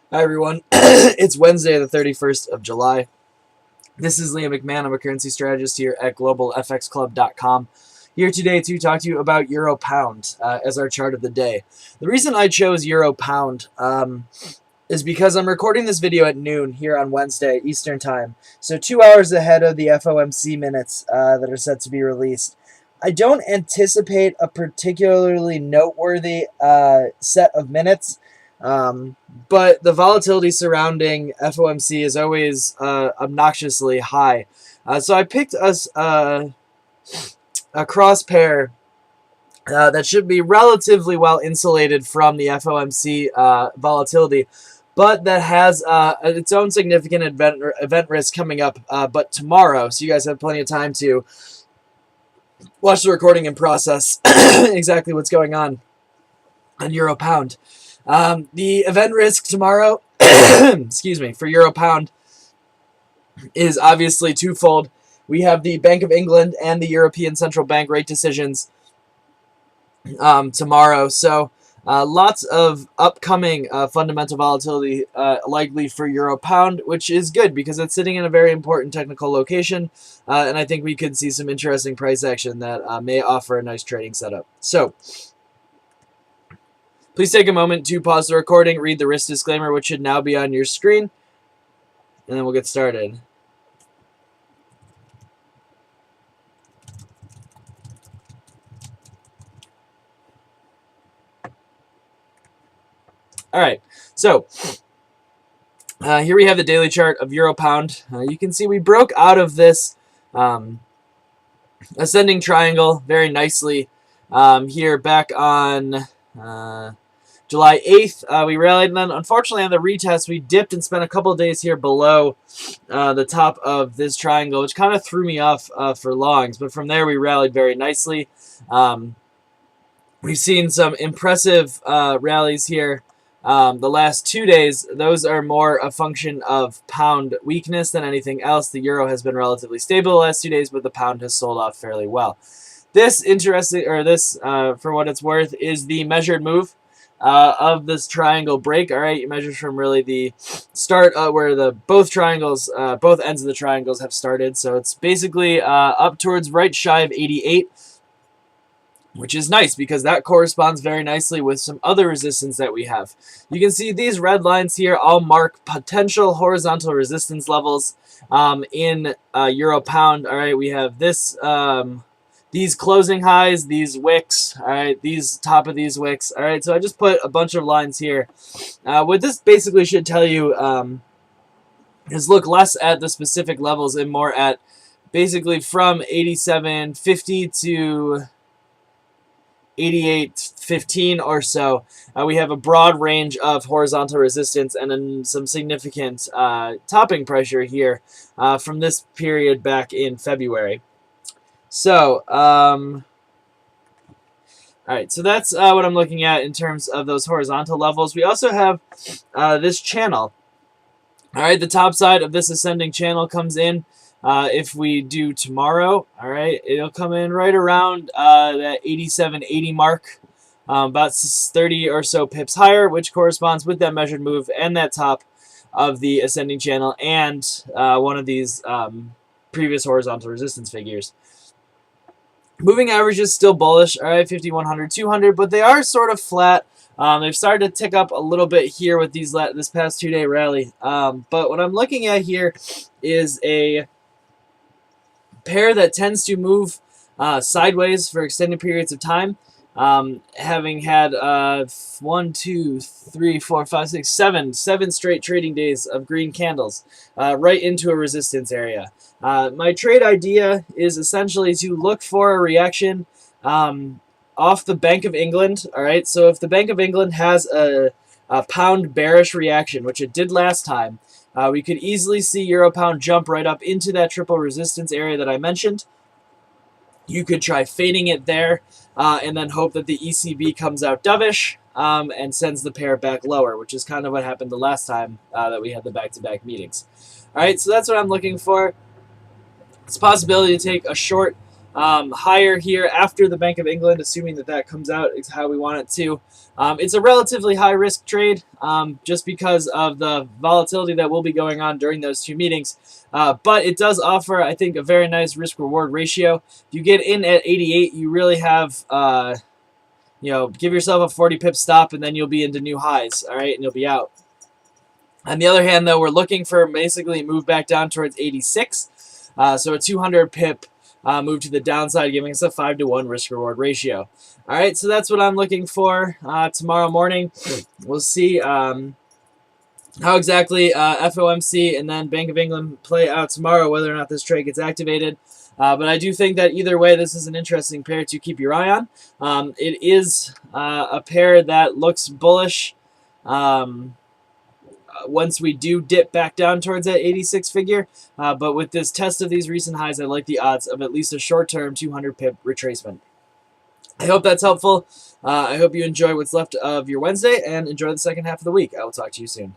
Hi everyone, it's Wednesday the 31st of July. This is Liam McMahon. I'm a currency strategist here at globalfxclub.com. Here today to talk to you about Euro Pound as our chart of the day. The reason I chose Euro Pound is because I'm recording this video at noon here on Wednesday Eastern Time, so 2 hours ahead of the FOMC minutes that are set to be released. I don't anticipate a particularly noteworthy set of minutes. But the volatility surrounding FOMC is always obnoxiously high. So I picked us a cross pair that should be relatively well insulated from the FOMC volatility, but that has its own significant event risk coming up but tomorrow. So you guys have plenty of time to watch the recording and process exactly what's going on Euro Pound. The event risk tomorrow, excuse me, for Euro Pound is obviously twofold. We have the Bank of England and the European Central Bank rate decisions tomorrow. So lots of upcoming fundamental volatility likely for Euro Pound, which is good because it's sitting in a very important technical location. And I think we could see some interesting price action that may offer a nice trading setup. So please take a moment to pause the recording, read the risk disclaimer, which should now be on your screen, and then we'll get started. All right, so here we have the daily chart of Euro Pound. You can see we broke out of this ascending triangle very nicely here back on July 8th, we rallied, and then unfortunately on the retest, we dipped and spent a couple of days here below the top of this triangle, which kind of threw me off for longs. But from there, we rallied very nicely. We've seen some impressive rallies here the last 2 days. Those are more a function of pound weakness than anything else. The euro has been relatively stable the last 2 days, but the pound has sold off fairly well. This for what it's worth, is the measured move of this triangle break. All right, it measures from really the start where the both ends of the triangles have started. So it's basically up towards right shy of 88, which is nice because that corresponds very nicely with some other resistance that we have. You can see these red lines here all mark potential horizontal resistance levels in Euro Pound. All right, we have this. These closing highs, these wicks, all right, these top of these wicks, all right. So I just put a bunch of lines here. What this basically should tell you is look less at the specific levels and more at basically from 87.50 to 88.15 or so. We have a broad range of horizontal resistance and then some significant topping pressure here from this period back in February. So, all right, so that's what I'm looking at in terms of those horizontal levels. We also have this channel. All right, the top side of this ascending channel comes in. If we do tomorrow, all right, it'll come in right around that 87.80 mark, about 30 or so pips higher, which corresponds with that measured move and that top of the ascending channel and one of these previous horizontal resistance figures. Moving average is still bullish, all right, 50, 100, 200, but they are sort of flat. They've started to tick up a little bit here with this past 2-day rally. But what I'm looking at here is a pair that tends to move sideways for extended periods of time, having had 1, 2, 3, 4, 5, 6, 7 straight trading days of green candles right into a resistance area. My trade idea is essentially to look for a reaction off the Bank of England. All right, so if the Bank of England has a pound bearish reaction, which it did last time, we could easily see Euro Pound jump right up into that triple resistance area that I mentioned. You could try fading it there and then hope that the ECB comes out dovish and sends the pair back lower, which is kind of what happened the last time that we had the back-to-back meetings. All right, so that's what I'm looking for. It's a possibility to take a short higher here after the Bank of England, assuming that that comes out is how we want it to. It's a relatively high-risk trade just because of the volatility that will be going on during those two meetings. But it does offer, I think, a very nice risk-reward ratio. If you get in at 88, you really have, give yourself a 40 pip stop, and then you'll be into new highs, all right, and you'll be out. On the other hand, though, we're looking for basically a move back down towards 86. So a 200 pip move to the downside, giving us a 5-to-1 risk-reward ratio. All right, so that's what I'm looking for tomorrow morning. We'll see how exactly FOMC and then Bank of England play out tomorrow, whether or not this trade gets activated. But I do think that either way, this is an interesting pair to keep your eye on. It is a pair that looks bullish once we do dip back down towards that 86 figure. But with this test of these recent highs, I like the odds of at least a short-term 200 pip retracement. I hope that's helpful. I hope you enjoy what's left of your Wednesday and enjoy the second half of the week. I will talk to you soon.